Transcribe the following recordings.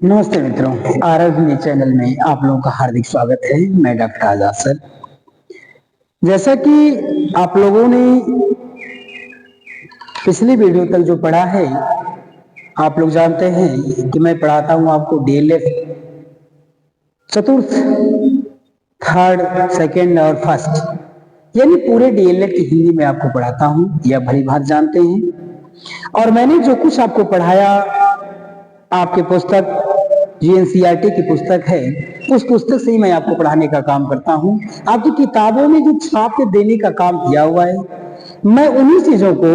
नमस्ते मित्रों, आराधनी चैनल में आप लोगों का हार्दिक स्वागत है। मैं डॉक्टर आजाद सर। जैसा कि आप लोगों ने पिछली वीडियो तक जो पढ़ा है, आप लोग जानते हैं कि मैं पढ़ाता हूं आपको डीएलएड चतुर्थ, थर्ड, सेकंड और फर्स्ट, यानी पूरे डीएलएड की हिंदी में आपको पढ़ाता हूं, यह भली भांति जानते हैं। और मैंने जो कुछ आपको पढ़ाया, आपके पुस्तक जीएनसीईआरटी की पुस्तक है, उस पुस्तक से ही मैं आपको पढ़ाने का काम करता हूं। आपकी किताबों में जो छाप के देने का काम किया हुआ है, मैं उन्हीं चीजों को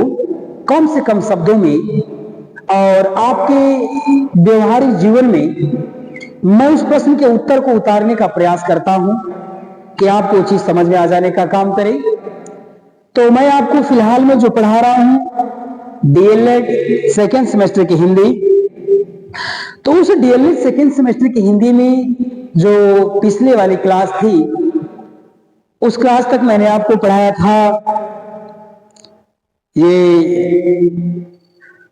कम से कम शब्दों में और आपके व्यवहारिक जीवन में मैं उस प्रश्न के उत्तर को उतारने का प्रयास करता हूं कि आपको चीज समझ में आ जाने का काम करे। तो मैं आपको फिलहाल में जो पढ़ा रहा हूं डीएलएड सेकेंड सेमेस्टर की हिंदी, तो उस डीएलएड सेकेंड सेमेस्टर की हिंदी में जो पिछले वाली क्लास थी, उस क्लास तक मैंने आपको पढ़ाया था ये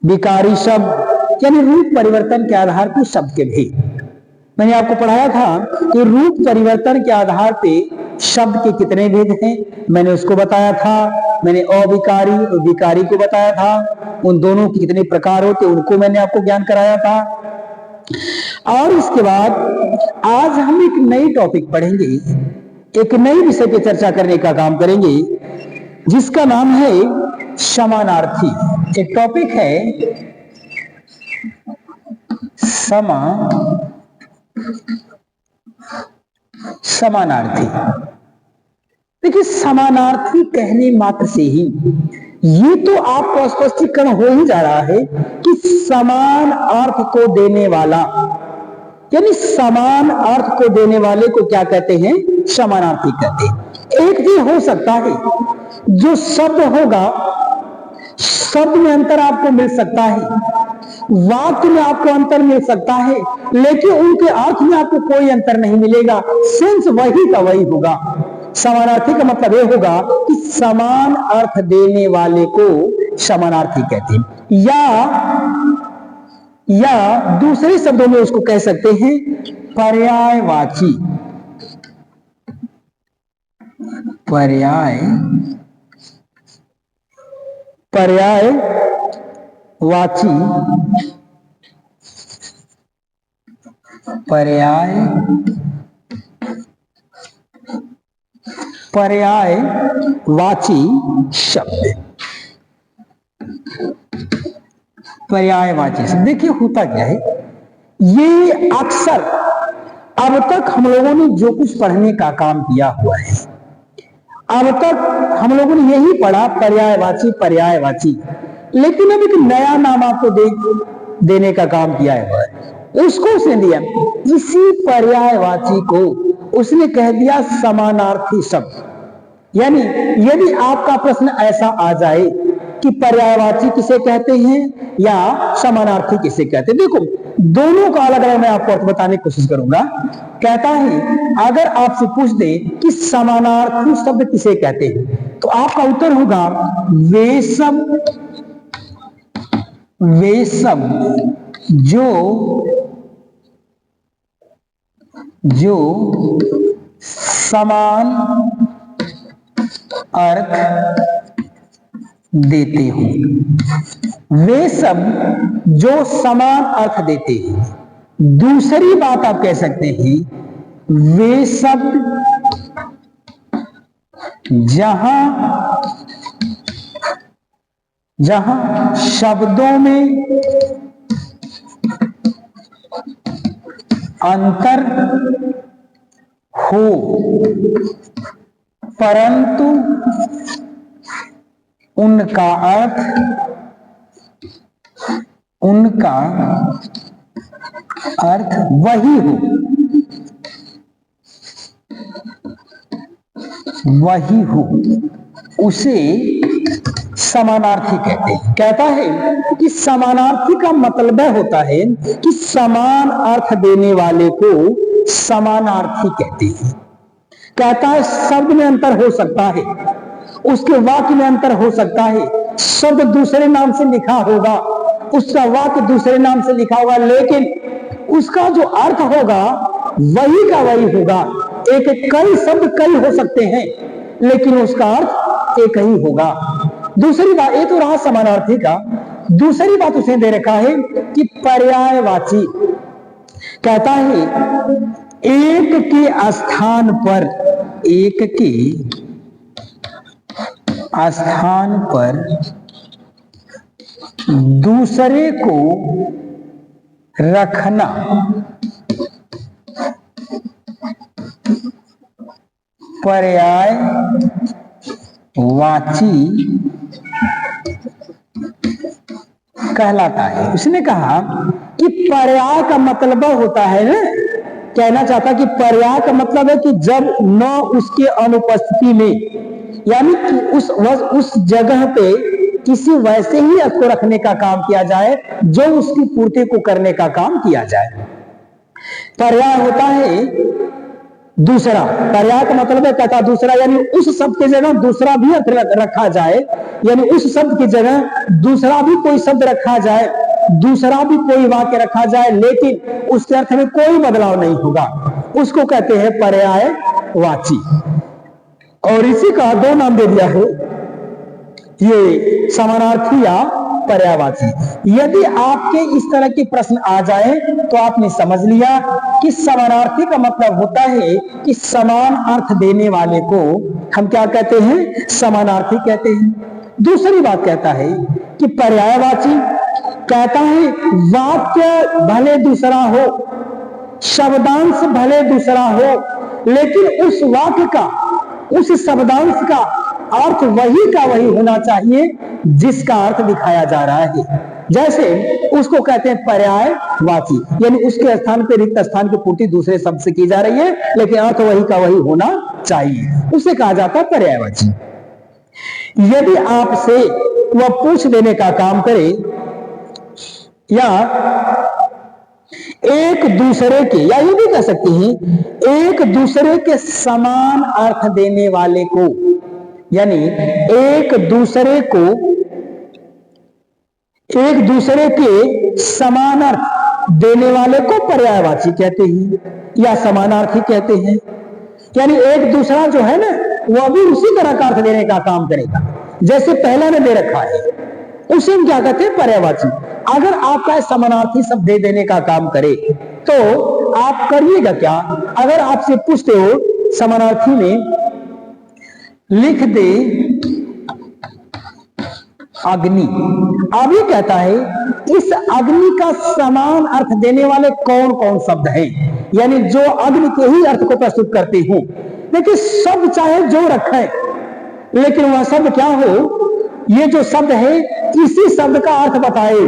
विकारी शब्द यानी रूप परिवर्तन के आधार पर शब्द के भेद। मैंने आपको पढ़ाया था कि रूप परिवर्तन के आधार पे शब्द के कितने भेद हैं, मैंने उसको बताया था। मैंने अविकारी और विकारी को बताया था, उन दोनों के कितने प्रकार होते उनको मैंने आपको ज्ञान कराया था। और इसके बाद आज हम एक नई टॉपिक पढ़ेंगे, एक नई विषय पे चर्चा करने का काम करेंगे, जिसका नाम है समानार्थी। एक टॉपिक है समानार्थी। देखिए, समानार्थी कहने मात्र से ही ये तो आपको स्पष्टीकरण हो ही जा रहा है कि समान अर्थ को देने वाला, यानी समान अर्थ को देने वाले को क्या कहते हैं? समानार्थी कहते हैं। एक भी हो सकता है जो शब्द होगा, शब्द में अंतर आपको मिल सकता है, वाक्य में आपको अंतर मिल सकता है, लेकिन उनके अर्थ में आपको कोई अंतर नहीं मिलेगा। सेंस वही का वही होगा। समानार्थी का मतलब यह होगा कि समान अर्थ देने वाले को समानार्थी कहते हैं, या दूसरे शब्दों में उसको कह सकते हैं पर्यायवाची। पर्यायवाची शब्द। पर्यायवाची शब्द देखिए होता क्या है, ये अक्सर अब तक हम लोगों ने जो कुछ पढ़ने का काम किया हुआ है, अब तक हम लोगों ने यही पढ़ा पर्यायवाची, लेकिन अब एक नया नाम आपको देने का काम किया हुआ है। उसको उसने दिया, इसी पर्यायवाची को उसने कह दिया समानार्थी शब्द। यानी यदि आपका प्रश्न ऐसा आ जाए कि पर्यायवाची किसे कहते हैं या समानार्थी किसे कहते हैं, देखो दोनों का अलग अलग मैं आपको अर्थ बताने की कोशिश करूंगा। कहता है अगर आपसे पूछ दे कि समानार्थी शब्द किसे कहते हैं, तो आपका उत्तर होगा वे शब्द जो समान अर्थ देते हो। वे शब्द जो समान अर्थ देते हैं। दूसरी बात आप कह सकते हैं, वे शब्द जहां शब्दों में अंतर हो परंतु उनका अर्थ वही हो, उसे समानार्थी कहते हैं। कहता है कि समानार्थी का मतलब होता है कि समान अर्थ देने वाले को समानार्थी कहते हैं। कहता है शब्द में अंतर हो सकता है, उसके वाक्य में अंतर हो सकता है, शब्द दूसरे नाम से लिखा होगा, उसका वाक्य दूसरे नाम से लिखा होगा, लेकिन उसका जो अर्थ होगा वही का वही होगा। एक कई शब्द कई हो सकते हैं, लेकिन उसका अर्थ एक ही होगा। दूसरी बात, ये तो रहा समानार्थी का। दूसरी बात उसने दे रखा है कि पर्यायवाची, कहता है एक के स्थान पर, एक के स्थान पर दूसरे को रखना पर्यायवाची कहलाता है। उसने कहा कि पर्याय का मतलब होता है ना, कहना चाहता कि पर्याय का मतलब है कि जब न उसके अनुपस्थिति में, यानी कि उस जगह पे किसी वैसे ही अर्थ को रखने का काम किया जाए जो उसकी पूर्ति को करने का काम किया जाए। पर्याय होता है दूसरा। पर्याय का मतलब है कहता दूसरा, यानी उस शब्द की जगह दूसरा भी अर्थ रखा जाए, यानी उस शब्द की जगह दूसरा भी कोई शब्द रखा जाए, दूसरा भी कोई वाक्य रखा जाए, लेकिन उसके अर्थ में कोई बदलाव नहीं होगा, उसको कहते हैं पर्यायवाची। और इसी का दो नाम दे दिया है, ये समानार्थी या पर्यायवाची। यदि आपके इस तरह के प्रश्न आ जाए तो आपने समझ लिया कि समानार्थी का मतलब होता है कि समान अर्थ देने वाले को हम क्या कहते हैं, समानार्थी कहते हैं। दूसरी बात कहता है कि पर्यायवाची, कहता है वाक्य भले दूसरा हो, शब्दांश भले दूसरा हो, लेकिन उस वाक्य का, उस शब्दांश का अर्थ वही का वही होना चाहिए जिसका अर्थ दिखाया जा रहा है। जैसे उसको कहते हैं पर्यायवाची, यानी उसके स्थान पर रिक्त स्थान की पूर्ति दूसरे शब्द से की जा रही है, लेकिन अर्थ वही का वही होना चाहिए, उसे कहा जाता है पर्यायवाची। यदि आपसे वह पूछ देने का काम करे या एक दूसरे के, या ये भी कह सकते हैं एक दूसरे के समान अर्थ देने वाले को, यानी एक दूसरे के समान अर्थ देने वाले को पर्यायवाची कहते हैं या समानार्थी कहते हैं। यानी एक दूसरा जो है ना, वह भी उसी तरह का अर्थ देने का काम करेगा जैसे पहला ने दे रखा है, उसे हम क्या कहते हैं, पर्यायवाची। अगर आपका समानार्थी शब्द दे देने का काम करे तो आप करिएगा क्या, अगर आपसे पूछते हो समानार्थी में लिख दे अग्नि, अभी कहता है इस अग्नि का समान अर्थ देने वाले कौन कौन शब्द हैं, यानी जो अग्नि के ही अर्थ को प्रस्तुत करते हो। देखिए शब्द चाहे जो रखे, लेकिन वह शब्द क्या हो, ये जो शब्द है इसी शब्द का अर्थ बताए।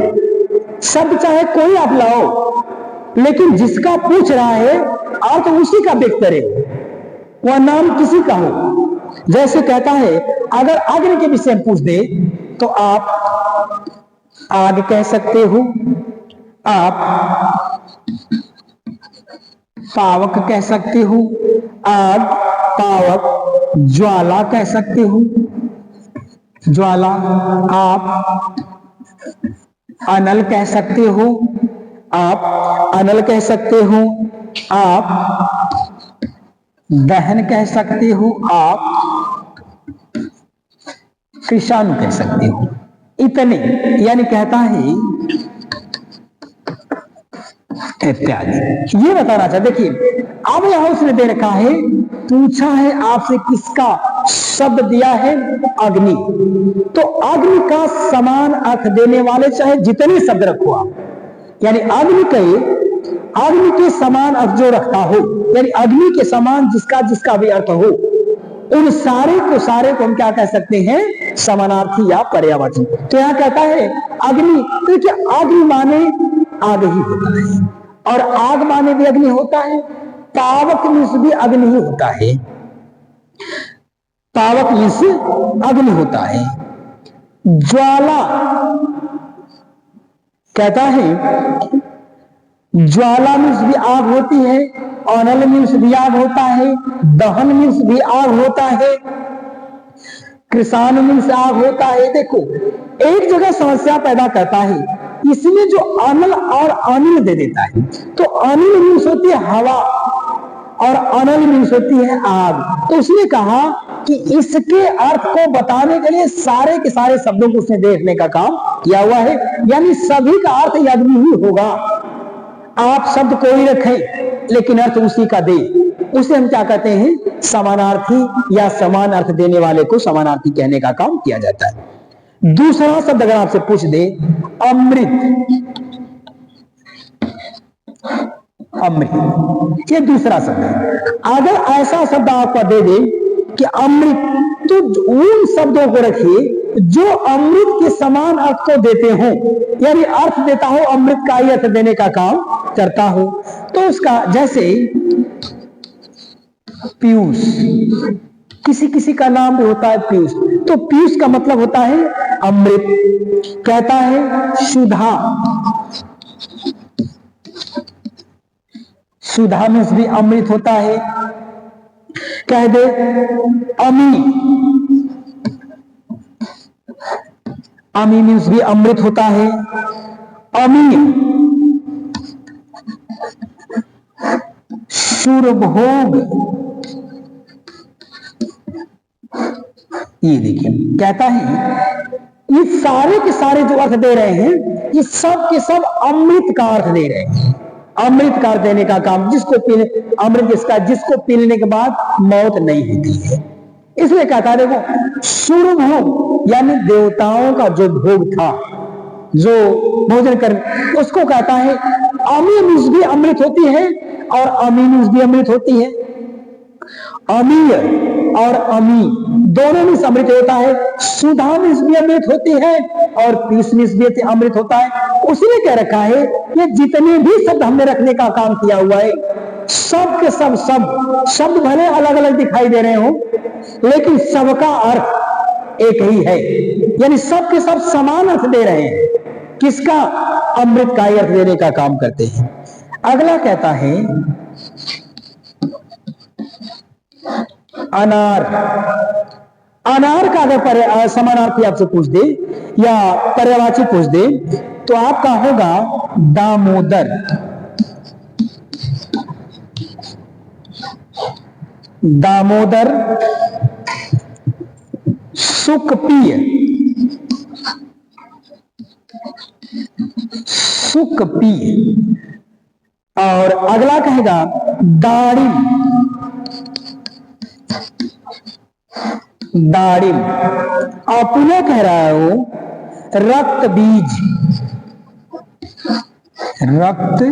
शब्द चाहे कोई आप लाओ, लेकिन जिसका पूछ रहा है अर्थ उसी का व्यक्त करे, वह नाम किसी का हो। जैसे कहता है अगर अग्नि के विषय में पूछ दे तो आप आग कह सकते हो, आप पावक कह सकते हो, आग पावक, ज्वाला कह सकते हो, ज्वाला, आप अनल कह सकते हो, आप अनल कह सकते हो, आप दहन कह सकते हो, आप कृषाणु कह सकते हो। इतने, यानी कहता है इत्यादि, ये बताना चाहते। देखिए अब यहां उसने दे रखा है, पूछा है आपसे किसका शब्द दिया है, अग्नि, तो अग्नि का समान अर्थ देने वाले चाहे जितने शब्द रखो आप, यानी अग्नि के समान अर्थ जो रखता हो, यानी अग्नि के समान जिसका भी अर्थ हो, उन सारे को हम क्या कह सकते हैं, समानार्थी या पर्यायवाची। तो यहां कहता है अग्नि, तो क्या अग्नि माने आग ही होता है, और आग माने भी अग्नि होता है, पावक मीन्स भी अग्नि ही होता है, पावक मीन्स अग्नि होता है। ज्वाला कहता है ज्वाला मीन्स भी आग होती है, अनल मीन्स भी आग होता है, दहन मीन्स भी आग होता है, कृषाणु मीन्स आग होता है। देखो एक जगह समस्या पैदा करता है इसमें जो अनल और अनिल दे देता है, तो अनिल मीन्स होती है हवा और अनल मीन्स होती है आग। तो उसने कहा कि इसके अर्थ को बताने के लिए सारे के सारे शब्दों को उसने देखने का काम किया हुआ है, यानी सभी का अर्थ यज्ञ ही होगा। आप शब्द कोई रखें लेकिन अर्थ उसी का दे, उसे हम क्या कहते हैं, समानार्थी या समान अर्थ देने वाले को समानार्थी कहने का काम किया जाता है। दूसरा शब्द अगर आपसे पूछ दे, अमृत, अमृत ये दूसरा शब्द है। अगर ऐसा शब्द आपका दे दे कि अमृत, तो उन शब्दों को रखिए जो अमृत के समान अर्थ को देते हो, यानी अर्थ देता हो, अमृत का ही अर्थ देने का काम करता हो। तो उसका जैसे पीयूष, किसी किसी का नाम भी होता है पीयूष, तो पीयूष का मतलब होता है अमृत। कहता है सुधा, सुधा में भी अमृत होता है। कह दे अमी, अमी मीन्स भी अमृत होता है। अमीय, सुरभोग, ये देखिए कहता है ये सारे के सारे जो अर्थ दे रहे हैं, ये सब के सब अमृत का अर्थ दे रहे हैं। अमृत का अर्थ देने का काम, जिसको पीने, अमृत इसका जिसको पीने के बाद मौत नहीं होती है, इसलिए कहता है देखो सुरभोग, यानी देवताओं का जो भोग था, जो भोजन कर, उसको कहता है। अमी भी अमृत होती है और अमीनुस भी अमृत होती है। अमीय और अमी दोनों में अमृत होता है। सुधा में भी अमृत होती है और पीस में भी अमृत होता है। उसने क्या रखा है, ये जितने भी शब्द हमने रखने का काम किया हुआ है, सब के सब शब्द भले अलग अलग दिखाई दे रहे हो, लेकिन सबका अर्थ एक ही है, यानी सब के सब समान अर्थ दे रहे हैं। किसका, अमृत का ही अर्थ देने का काम करते हैं। अगला कहता है अनार। अनार का अगर समानार्थी आपसे पूछ दे या पर्यायवाची पूछ दे, तो आपका होगा दामोदर, दामोदर। सुखप्रिय, सुखप्रिय। और अगला कहेगा दाड़िम, दाड़िम। और पुनः कह रहा है वो रक्त बीज, रक्त,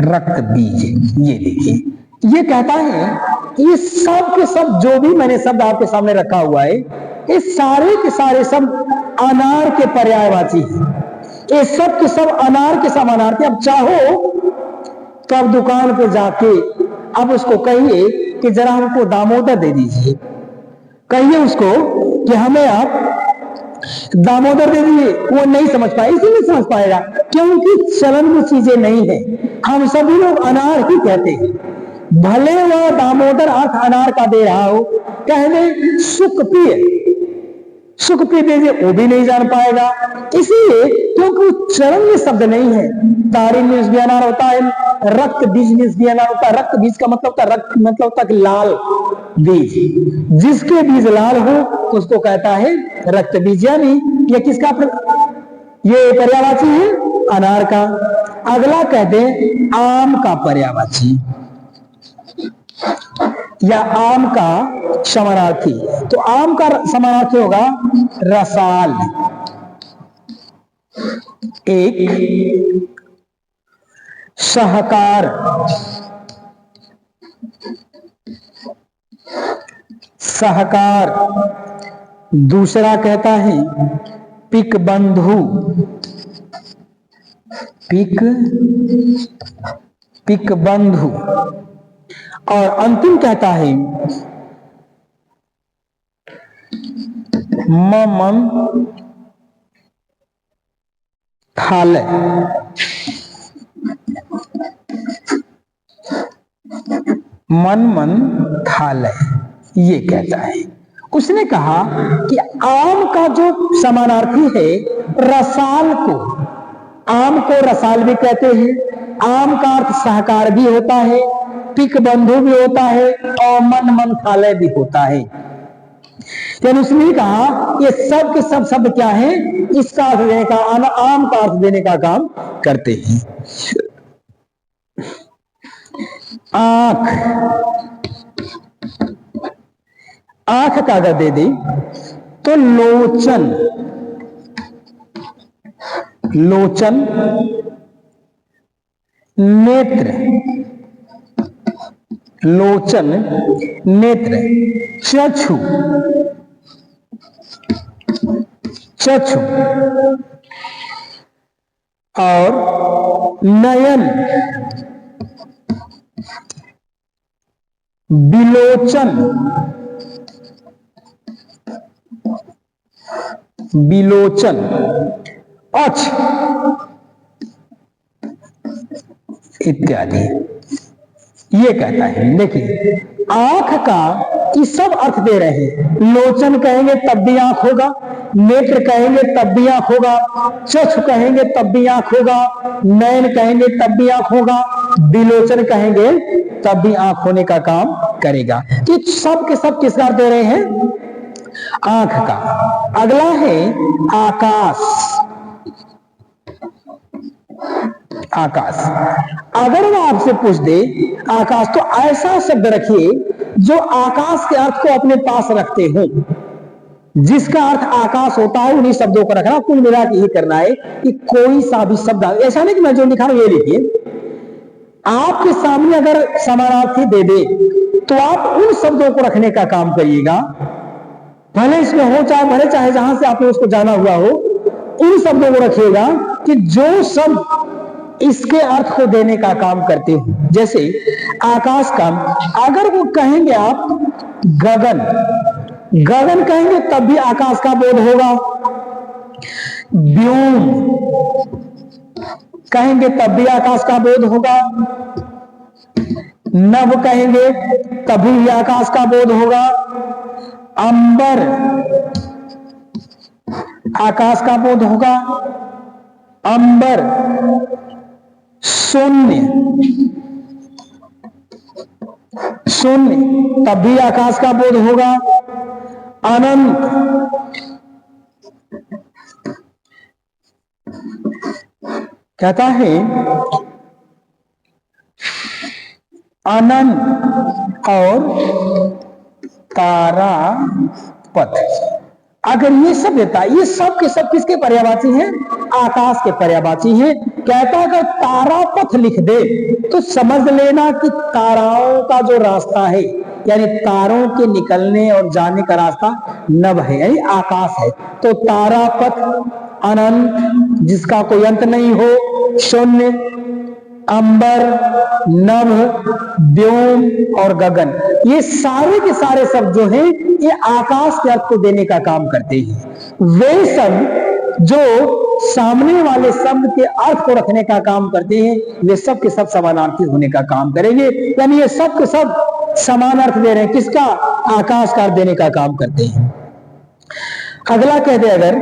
रक्त बीज। ये देखिए ये कहता है ये सब के सब जो भी मैंने शब्द आपके सामने रखा हुआ है, ये सारे के सारे सब अनार के पर्यायवाची हैं। ये सब के सब अनार के समानार्थी। अब चाहो तो आप दुकान पे जाके अब उसको कहिए कि जरा हमको दामोदर दे दीजिए, कहिए उसको कि हमें आप दामोदर दे दीजिए, वो नहीं समझ पाए। इसीलिए नहीं समझ पाएगा क्योंकि चलन में चीजें नहीं है। हम सभी लोग अनार ही कहते हैं, भले वह दामोदर अर्थ अनार का दे रहा हो। कह दे सुखप्रिय, सुखप्रिय दे दे, वो भी नहीं जान पाएगा, इसलिए क्योंकि चरण में शब्द नहीं है। दारिम में भी अनार होता है, रक्त बीज में भी अनार होता है। रक्त बीज का मतलब होता है, रक्त मतलब होता है लाल बीज, जिसके बीज लाल हो उसको कहता है रक्त बीज। यानी ये किसका, ये पर्यायवाची है अनार का। अगला कहते हैं आम का पर्यायवाची या आम का समानार्थी। तो आम का समानार्थी होगा रसाल। एक सहकार, सहकार। दूसरा कहता है पिक बंधु, पिक, पिक बंधु। और अंतिम कहता है मन थाल, मन थाल, ये कहता है। उसने कहा कि आम का जो समानार्थी है रसाल को, आम को रसाल भी कहते हैं। आम का अर्थ सहकार भी होता है, पिक बंधु भी होता है और मन मंथालय भी होता है। यानी उसने कहा ये सब के सब शब्द क्या है, इसका अर्थ देने का, आम का अर्थ देने का काम करते हैं। आंख, आंख का अगर दे दे तो लोचन, लोचन, नेत्र, लोचन, नेत्र, चक्षु, चक्षु और नयन, बिलोचन, बिलोचन, अक्ष इत्यादि। ये कहता है, देखिए आंख का ये सब अर्थ दे रहे हैं। लोचन कहेंगे तब भी आंख होगा, नेत्र कहेंगे तब भी आंख होगा, चक्षु कहेंगे तब भी आंख होगा, नयन कहेंगे तब भी आंख होगा, बिलोचन कहेंगे तब भी आंख होने का काम करेगा। तो सब के सब किसका अर्थ दे रहे हैं, आंख का। अगला है आकाश, आकाश। अगर मैं आपसे पूछ दे आकाश, तो ऐसा शब्द रखिए जो आकाश के अर्थ को अपने पास रखते हो। जिसका अर्थ आकाश होता है उन्हीं शब्दों को रखना। कुल मिला के ये करना है कि कोई सा भी शब्द, ऐसा नहीं कि मैं जो लिखा हूं ये लिखिए। आपके सामने अगर समानार्थी दे दे तो आप उन शब्दों को रखने का काम करिएगा, भले इसमें हो चाहे भले चाहे जहां से आपने उसको जाना हुआ हो, उन शब्दों को रखिएगा कि जो शब्द इसके अर्थ को देने का काम करते हो। जैसे आकाश का अगर वो कहेंगे आप गगन, गगन कहेंगे तब भी आकाश का बोध होगा। व्योम कहेंगे तब भी आकाश का बोध होगा। नभ कहेंगे तभी भी आकाश का बोध होगा। अंबर आकाश का बोध होगा। अंबर, शून्य, शून्य तब भी आकाश का बोध होगा। अनंत, कहता है अनंत और तारापथ। अगर ये सब देता, ये सब के सब किसके पर्यायवाची हैं, आकाश के पर्यायवाची हैं। कहता अगर तारापथ लिख दे तो समझ लेना कि ताराओं का जो रास्ता है, यानी तारों के निकलने और जाने का रास्ता नभ है, यानी आकाश है। तो तारापथ, अनंत जिसका कोई अंत नहीं हो, शून्य, अंबर, नभ, व्योम और गगन, ये सारे के सारे शब्द जो हैं ये आकाश के अर्थ को देने का काम करते हैं। वे शब्द जो सामने वाले शब्द के अर्थ को रखने का काम करते हैं, वे सब के सब समानार्थी होने का काम करेंगे। यानी ये सब के सब समान अर्थ दे रहे हैं, किसका, आकाश का अर्थ देने का काम करते हैं। अगला कह दे अगर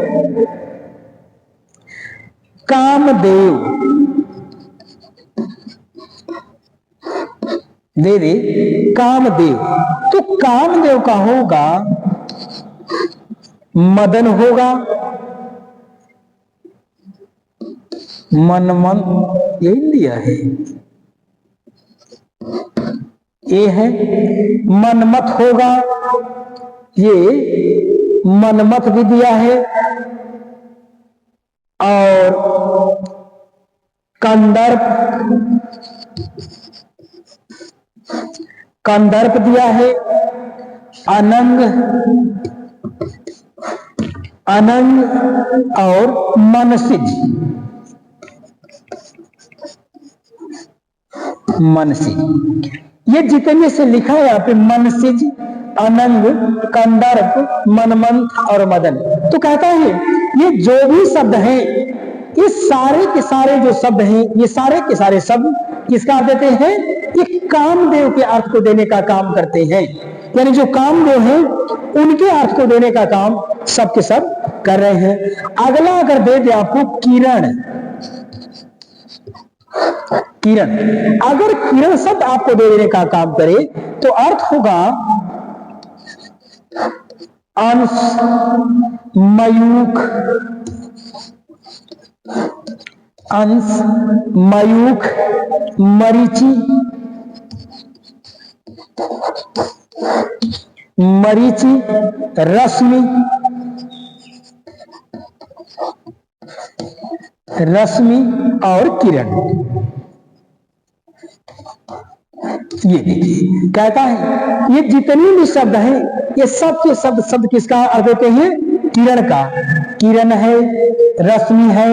कामदेव, दे दे कामदेव, तो कामदेव का होगा मदन होगा, मनमन, यही दिया है, ये है मनमथ होगा, ये मनमथ भी दिया है। और कंदर्प, कंदर्प दिया है। अनंग, अनंग और मनसिज, मनसिज, ये जितने से लिखा है यहाँ पे मनसिज, अनंग, कंदर्प, मनमंथ और मदन, तो कहता है ये जो भी शब्द हैं, ये सारे के सारे जो शब्द हैं, ये सारे के सारे शब्द किसका अर्थ देते हैं, ये कामदेव के अर्थ को देने का काम करते हैं। यानी जो कामदेव है उनके अर्थ को देने का काम सब के सब कर रहे हैं। अगला अगर दे दे आपको किरण, किरण, अगर किरण शब्द आपको दे देने का काम करे तो अर्थ होगा अंश, मयूख, अंश, मयूख, मरीचि, मरीचि, रश्मि, रश्मि और किरण। ये देखिए कहता है ये जितने भी शब्द हैं ये सब के शब्द किसका अर्थ देते हैं? किरण का। किरण है, रश्मि है,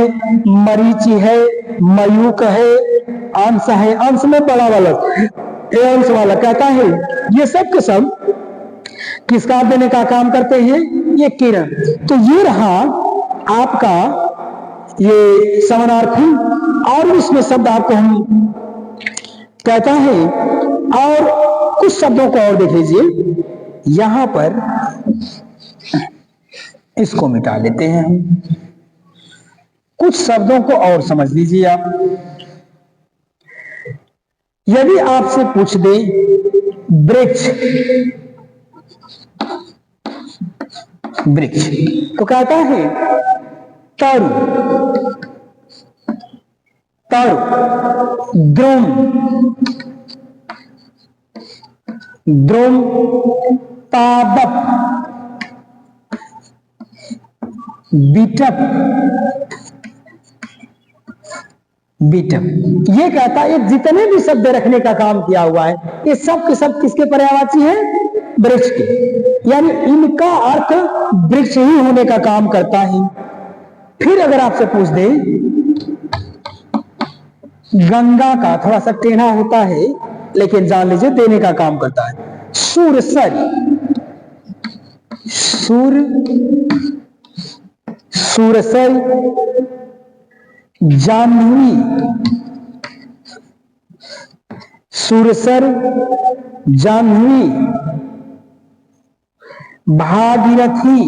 मरीचि है, मयूख है, अंश है, अंश में बड़ा वाला अंश वाला। कहता है ये सब के सब किसका देने का काम करते हैं? ये किरण। तो ये रहा आपका ये समानार्थी। और इसमें शब्द आपको हम कहता है, और कुछ शब्दों को और देख लीजिए। यहां पर इसको मिटा लेते हैं हम, कुछ शब्दों को और समझ लीजिए आप। यदि आपसे पूछ दे वृक्ष, वृक्ष तो कहता है तरु, तरु, द्रोण, द्रोण, पादप, बिटप, बिटप। ये कहता है जितने भी शब्द रखने का काम किया हुआ है ये सब के सब किसके पर्यायवाची है? वृक्ष के। यानी इनका अर्थ वृक्ष ही होने का काम करता है। फिर अगर आपसे पूछ दे गंगा का, थोड़ा सा टेढ़ा होता है लेकिन जान लीजिए देने का काम करता है। सुरसर, सुरसर, जाह्नवी, सुरसर, जाह्नवी, भागीरथी,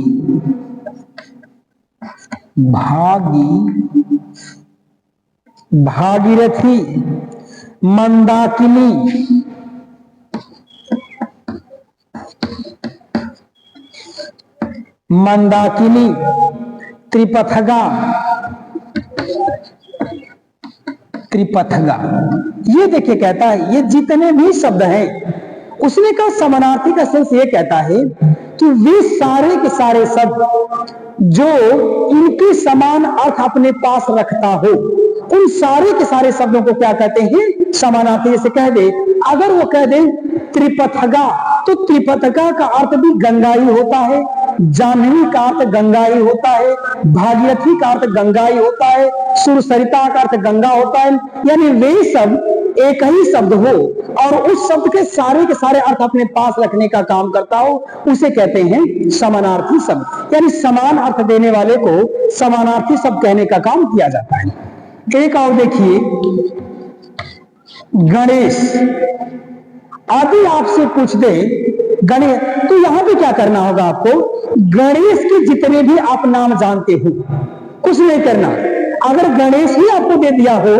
भागीरथी, मंदाकिनी, मंदाकिनी, त्रिपथगा, त्रिपथगा। ये देखिए कहता है ये जितने भी शब्द हैं उसने का समानार्थी का सेंस ये कहता है कि वे सारे के सारे शब्द जो इनके समान अर्थ अपने पास रखता हो उन सारे के सारे शब्दों को क्या कहते हैं? समानार्थी। जैसे कह दे, अगर वो कह दे त्रिपथगा तो त्रिपथगा का अर्थ भी गंगा ही होता है, जाह्नवी का अर्थ गंगा ही होता है, भागीरथी का अर्थ गंगा ही होता है, सुरसरिता का अर्थ गंगा होता है। यानी वे सब एक ही शब्द हो और उस शब्द के सारे अर्थ अपने पास रखने का काम करता हो उसे कहते हैं समानार्थी शब्द। यानी समान अर्थ देने वाले को समानार्थी शब्द कहने का काम किया जाता है। एक और देखिए गणेश। यदि आपसे पूछ दे गणेश तो यहां भी क्या करना होगा आपको? गणेश के जितने भी आप नाम जानते हो कुछ नहीं करना। अगर गणेश ही आपको दे दिया हो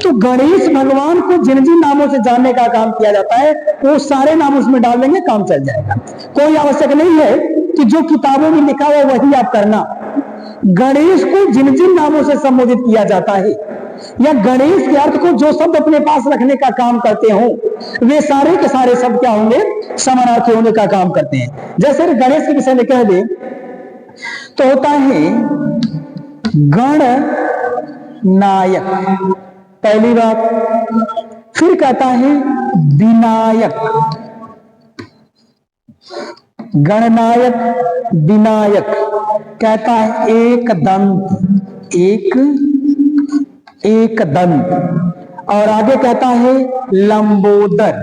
तो गणेश भगवान को जिन जिन नामों से जानने का काम किया जाता है वो सारे नाम उसमें डाल देंगे, काम चल जाएगा। कोई आवश्यक नहीं है कि जो किताबों में लिखा हुआ वही आप करना। गणेश को जिन जिन नामों से संबोधित किया जाता है या गणेश के अर्थ को जो शब्द अपने पास रखने का काम करते हो वे सारे के सारे शब्द क्या होंगे? समानार्थी होने का काम करते हैं। जैसे गणेश के विषय में कह दे तो होता है गण नायक, पहली बात। फिर कहता है विनायक, गणनायक, विनायक। कहता है एक दंत, एक दंत। और आगे कहता है लंबोदर,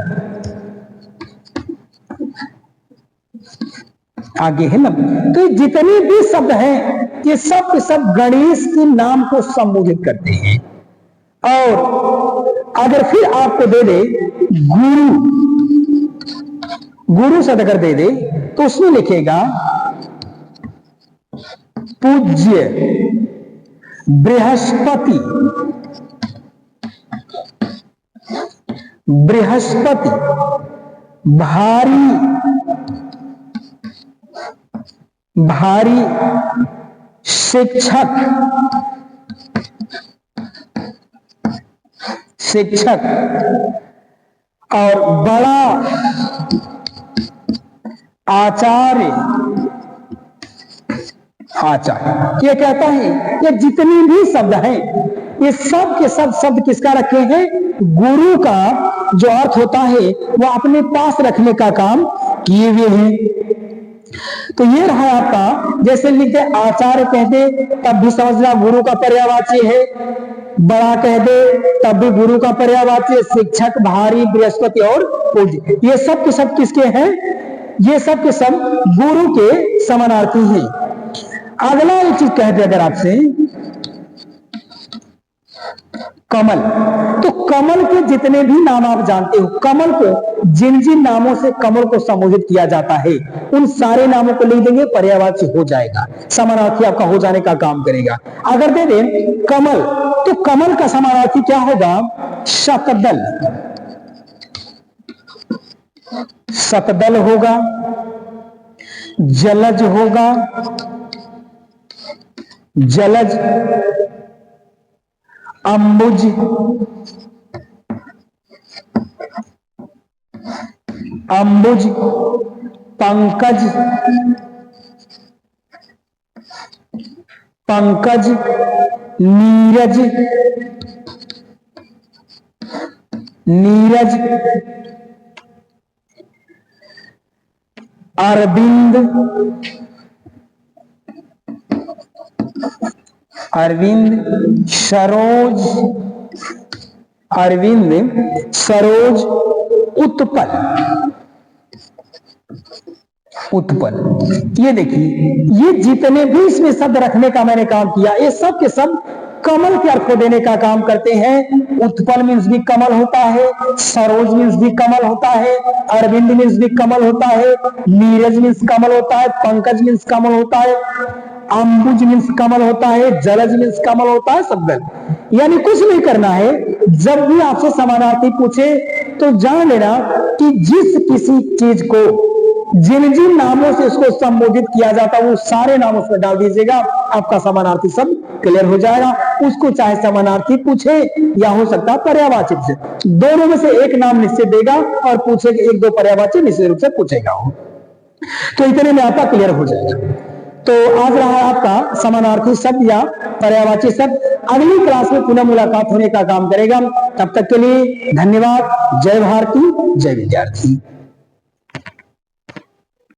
आगे है लंब। तो जितने भी शब्द हैं ये सब सब गणेश के नाम को संबोधित करते हैं। और अगर फिर आपको दे दे गुरु, गुरु शब्द अगर दे दे तो उसमें लिखेगा पूज्य बृहस्पति, बृहस्पति भारी, भारी शिक्षक, शिक्षक और बड़ा आचार्य, आचार्य। ये कहता है ये जितने भी शब्द हैं ये सब के सब शब्द किसका रखे हैं? गुरु का जो अर्थ होता है वो अपने पास रखने का काम किए हुए हैं। तो ये रहा आपका, जैसे लिखते आचार्य कह दे तब भी समझना गुरु का पर्यायवाची है, बड़ा कह दे तब भी गुरु का पर्यायवाची, शिक्षक, भारी, बृहस्पति और पूज्य, ये सब के सब किसके हैं? ये सब के सब गुरु के समानार्थी हैं। अगला एक चीज कह दे अगर आपसे, कमल, तो कमल के जितने भी नाम आप जानते हो, कमल को जिन जिन नामों से कमल को संबोधित किया जाता है उन सारे नामों को लिख देंगे, पर्यायवाची हो जाएगा, समानार्थी आपका हो जाने का काम करेगा। अगर दे दें कमल, तो कमल का समानार्थी क्या होगा? शतदल, शतदल होगा, जलज होगा, जलज, अंबुज, अंबुज, पंकज, पंकज, नीरज, नीरज, अरविंद, अरविंद, सरोज, अरविंद, सरोज, उत्पल, उत्पल। ये देखिए ये जितने भी इसमें शब्द रखने का मैंने काम किया ये सब के सब कमल के अर्थ को देने का काम करते हैं। उत्पल मीन्स भी कमल होता है, सरोज मीन्स भी कमल होता है, अरविंद मीन्स भी कमल होता है, नीरज मीन्स कमल होता है, पंकज मीन्स कमल होता है, अंबुज मीन्स कमल होता है, जलज मीन्स कमल होता है, शब्द। यानी कुछ नहीं करना है, जब भी आपसे समानार्थी पूछे तो जान लेना कि जिस किसी चीज को जिन जिन नामों से इसको संबोधित किया जाता है वो सारे नाम उसमें डाल दीजिएगा, आपका समानार्थी सब क्लियर हो जाएगा। उसको चाहे समानार्थी पूछे या हो सकता है पर्यायवाची से, दोनों में से एक नाम निश्चित देगा और पूछेगा, एक दो पर्यायवाची निश्चित रूप से पूछेगा वो, तो इतने में आपका क्लियर हो जाएगा। तो आज रहा आपका समानार्थी शब्द या पर्यायवाची शब्द। अगली क्लास में पुनः मुलाकात होने का काम करेगा। तब तक के लिए धन्यवाद। जय भारती, जय विद्यार्थी।